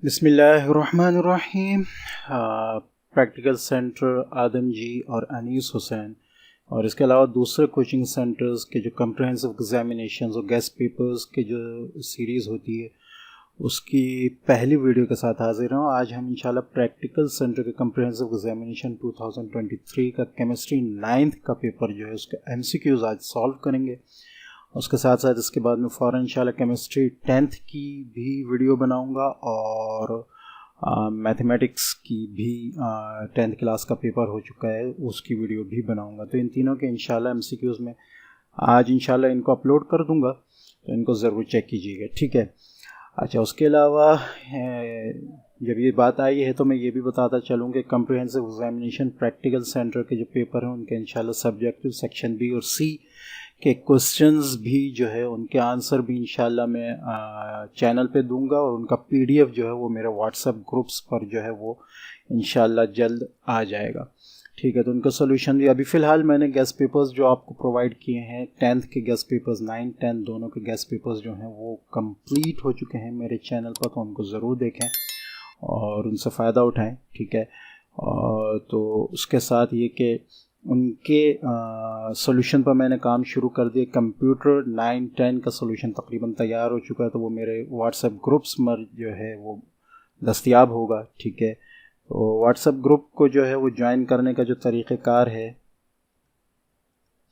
बिस्मिल्लाहिर्रहमानिर्रहीम। Practical centre आदम जी और अनीस हुसैन और इसके अलावा दूसरे कोचिंग सेंटर्स के जो कम्प्रहेंसिव एग्जामिनेशंस और गेस्ट पेपर्स के जो सीरीज़ होती है उसकी पहली वीडियो के साथ हाजिर हूँ। आज हम इंशाल्लाह प्रैक्टिकल सेंटर के कम्प्रहेंसिव एग्जामिनेशन 2023 का केमिस्ट्री 9th का पेपर जो है उसके MCQs आज सॉल्व करेंगे। उसके साथ साथ इसके बाद में फ़ौरन इंशाल्लाह केमिस्ट्री 10th की भी वीडियो बनाऊंगा और मैथमेटिक्स की भी 10th क्लास का पेपर हो चुका है उसकी वीडियो भी बनाऊंगा। तो इन तीनों के इंशाल्लाह MCQs में आज इंशाल्लाह इनको अपलोड कर दूंगा, तो इनको ज़रूर चेक कीजिएगा, ठीक है। अच्छा, उसके अलावा जब ये बात आई है तो मैं ये भी बताता चलूँ कि कम्प्रिहेंसिव एग्जामिनेशन प्रैक्टिकल सेंटर के जो पेपर हैं उनके इंशाल्लाह सब्जेक्टिव सेक्शन बी और सी के क्वेश्चंस भी जो है उनके आंसर भी इंशाल्लाह मैं चैनल पे दूंगा और उनका PDF जो है वो मेरे व्हाट्सएप ग्रुप्स पर जो है वो इंशाल्लाह जल्द आ जाएगा, ठीक है। तो उनका सोल्यूशन भी अभी फ़िलहाल मैंने गेस्ट पेपर्स जो आपको प्रोवाइड किए हैं 10th के गेस्ट पेपर्स 9, 10 दोनों के गेस्ट पेपर्स जो हैं वो कंप्लीट हो चुके हैं मेरे चैनल पर, तो उनको ज़रूर देखें और उनसे फ़ायदा उठाएं, ठीक है। और तो उसके साथ ये कि उनके सॉल्यूशन पर मैंने काम शुरू कर दिया। कंप्यूटर 9, 10 का सॉल्यूशन तकरीबन तैयार हो चुका है, तो वो मेरे व्हाट्सएप ग्रुप्स में जो है वो दस्तयाब होगा, ठीक है। तो व्हाट्सएप ग्रुप को जो है वो ज्वाइन करने का जो तरीक़ेकार है,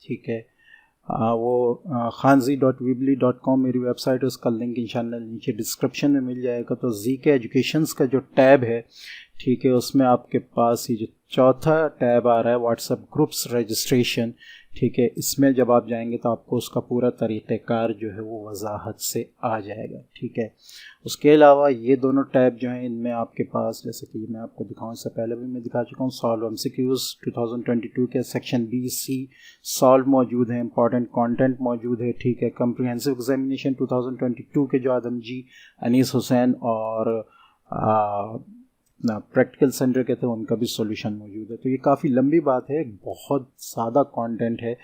ठीक है, वो khanzi.weebly.com मेरी वेबसाइट है, उसका लिंक इंशाल्लाह नीचे डिस्क्रिप्शन में मिल जाएगा। तो ZK एजुकेशंस का जो टैब है, ठीक है, उसमें आपके पास ये जो चौथा टैब आ रहा है व्हाट्सएप ग्रुप्स रजिस्ट्रेशन, ठीक है, इसमें जब आप जाएंगे तो आपको उसका पूरा तरीक़ेकार जो है वो वजाहत से आ जाएगा, ठीक है। उसके अलावा ये दोनों टैब जो हैं इनमें आपके पास, जैसे कि मैं आपको दिखाऊं, इससे पहले भी मैं दिखा चुका हूँ, सॉल्व MCQs 2022 के सेक्शन BC सॉल्व मौजूद हैं, इंपॉर्टेंट कंटेंट मौजूद है, ठीक है। कम्प्रिहेंसिव एग्जामिनेशन 2022 के जो आदम जी, अनीस हुसैन और प्रैक्टिकल सेंटर के थे उनका भी सॉल्यूशन मौजूद है। तो ये काफ़ी लंबी बात है, बहुत ज़्यादा कंटेंट है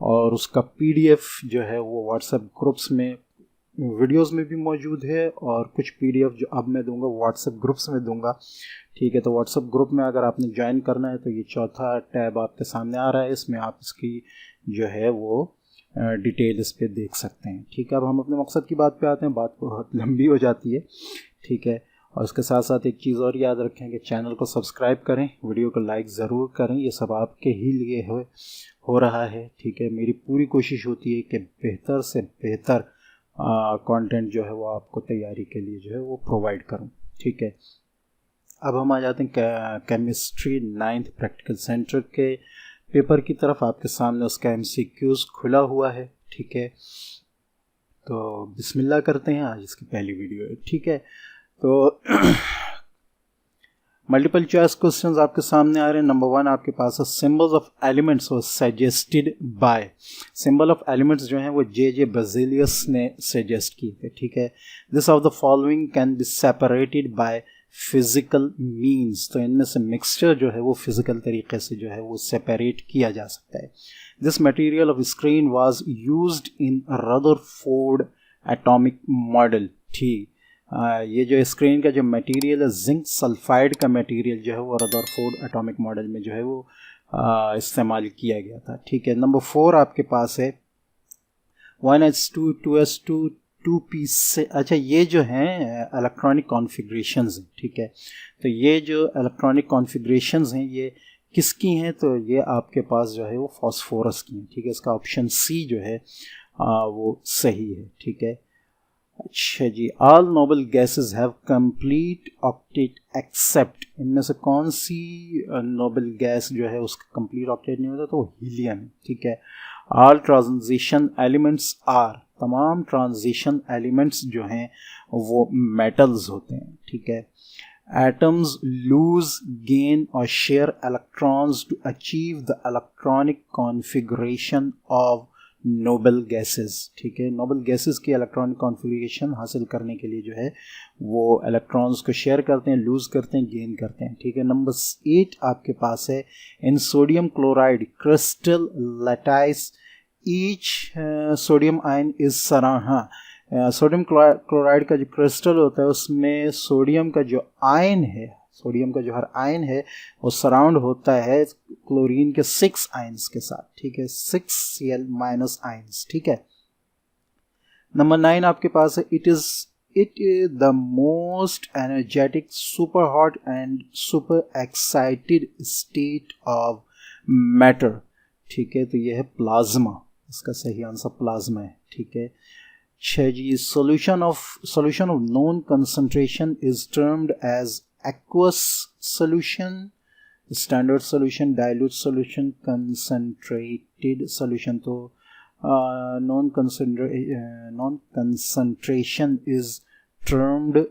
और उसका PDF जो है वो व्हाट्सएप ग्रुप्स में वीडियोस में भी मौजूद है और कुछ PDF जो अब मैं दूंगा व्हाट्सएप ग्रुप्स में दूंगा, ठीक है। तो व्हाट्सएप ग्रुप में अगर आपने ज्वाइन करना है तो ये चौथा टैब आपके सामने आ रहा है, इसमें आप इसकी जो है वो डिटेल इस पर देख सकते हैं, ठीक है। अब हम अपने मकसद की बात पे आते हैं, बात बहुत लंबी हो जाती है, ठीक है। और उसके साथ साथ एक चीज़ और याद रखें कि चैनल को सब्सक्राइब करें, वीडियो को लाइक ज़रूर करें, ये सब आपके ही लिए हो रहा है, ठीक है। मेरी पूरी कोशिश होती है कि बेहतर से बेहतर कंटेंट जो है वो आपको तैयारी के लिए जो है वो प्रोवाइड करूं, ठीक है। अब हम आ जाते हैं केमिस्ट्री 9th प्रैक्टिकल सेंटर के पेपर की तरफ। आपके सामने उसका MCQs खुला हुआ है, ठीक है। तो बिस्मिल्लाह करते हैं, आज इसकी पहली वीडियो है, ठीक है। तो मल्टीपल चॉइस क्वेश्चंस आपके सामने आ रहे हैं। नंबर 1 आपके पास है symbols of elements was suggested by. Symbol of elements जो हैं वो J.J. बेज़ेलियस ने सजेस्ट किए थे, ठीक है। This of the following can be separated by physical means. तो इनमें से मिक्सचर जो है वो फिजिकल तरीके से जो है वो सेपरेट किया जा सकता है। This material of screen was used in Rutherford atomic model, ठीक। ये जो स्क्रीन का जो मटेरियल है जिंक सल्फाइड का मटेरियल जो है वो रदरफोर्ड एटॉमिक मॉडल में जो है वो इस्तेमाल किया गया था, ठीक है। नंबर 4 आपके पास है 1s2 2s2 2p से। अच्छा, ये जो हैं इलेक्ट्रॉनिक कॉन्फ़िगरेशंस हैं, ठीक है। तो ये जो इलेक्ट्रॉनिक कॉन्फ़िगरेशंस हैं ये किसकी हैं? तो ये आपके पास जो है वो फास्फोरस की हैं, ठीक है। इसका ऑप्शन C जो है वो सही है, ठीक है। अच्छा जी, all noble gases have complete octet except. इनमें से कौन सी नोबल गैस जो है उसका कंप्लीट ऑक्टेट नहीं होता? तो हीलियम है, ठीक है। All transition elements are. तमाम ट्रांजिशन एलिमेंट्स जो हैं वो मेटल्स होते हैं, ठीक है। एटम्स लूज गेन और share electrons to achieve the electronic configuration of noble gases, ठीक है। नोबल गैसेस की इलेक्ट्रॉनिक कॉन्फ़िगरेशन हासिल करने के लिए जो है वो इलेक्ट्रॉन्स को शेयर करते हैं, लूज़ करते हैं, गेन करते हैं, ठीक है। नंबर 8 आपके पास है in sodium chloride crystal lattice each sodium ion is surround. हाँ, सोडियम क्लोराइड का जो क्रिस्टल होता है उसमें सोडियम का जो आयन है, सोडियम का जो हर आयन है वो सराउंड होता है क्लोरीन के 6 आयंस के साथ, ठीक है, 6Cl माइनस आयंस, ठीक है। नंबर 9 आपके पास है it is the most energetic, super hot and super excited state of matter, ठीक है, तो ये है प्लाज्मा, इसका सही आंसर प्लाज्मा है, ठीक है। 6 जी, solution of known concentration is termed as aqueous solution, standard solution, dilute solution, concentrated solution। तो known concentration is termed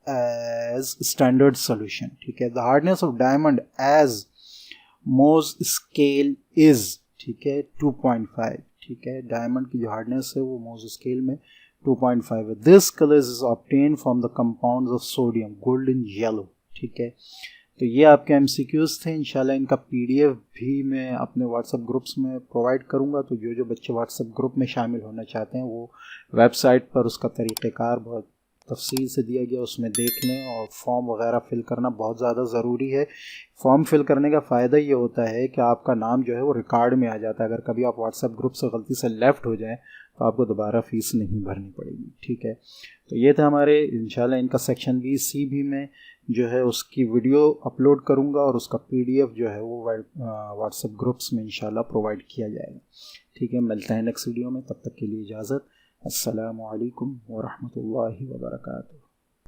as standard solution, ठीक है। The hardness of diamond as Mohs scale is, ठीक है, 2.5, ठीक है, डायमंड की जो hardness है वो मोज स्केल में 2.5 है। This colours is obtain from the compounds of sodium, golden yellow, ठीक है। तो ये आपके एमसीक्यूज थे। इंशाल्लाह इनका पीडीएफ भी मैं अपने व्हाट्सएप ग्रुप्स में प्रोवाइड करूंगा, तो जो बच्चे व्हाट्सएप ग्रुप में शामिल होना चाहते हैं वो वेबसाइट पर उसका तरीक़ेकार बहुत तफसील से दिया गया, उसमें देख लें। और फॉर्म वगैरह फ़िल करना बहुत ज़्यादा ज़रूरी है। फॉर्म फिल करने का फ़ायदा ये होता है कि आपका नाम जो है वो रिकॉर्ड में आ जाता है। अगर कभी आप व्हाट्सएप ग्रुप से गलती से लेफ़्ट हो जाएं तो आपको दोबारा फ़ीस नहीं भरनी पड़ेगी, ठीक है। तो ये था हमारे, इंशाल्लाह इनका सेक्शन बी भी में जो है उसकी वीडियो अपलोड करूँगा और उसका पीडीएफ जो है वो व्हाट्सएप ग्रुप्स में इंशाल्लाह प्रोवाइड किया जाएगा, ठीक है। मिलते हैं नेक्स्ट वीडियो में, तब तक के लिए इजाज़त। अस्सलामु अलैकुम व रहमतुल्लाहि व बरकातुहू।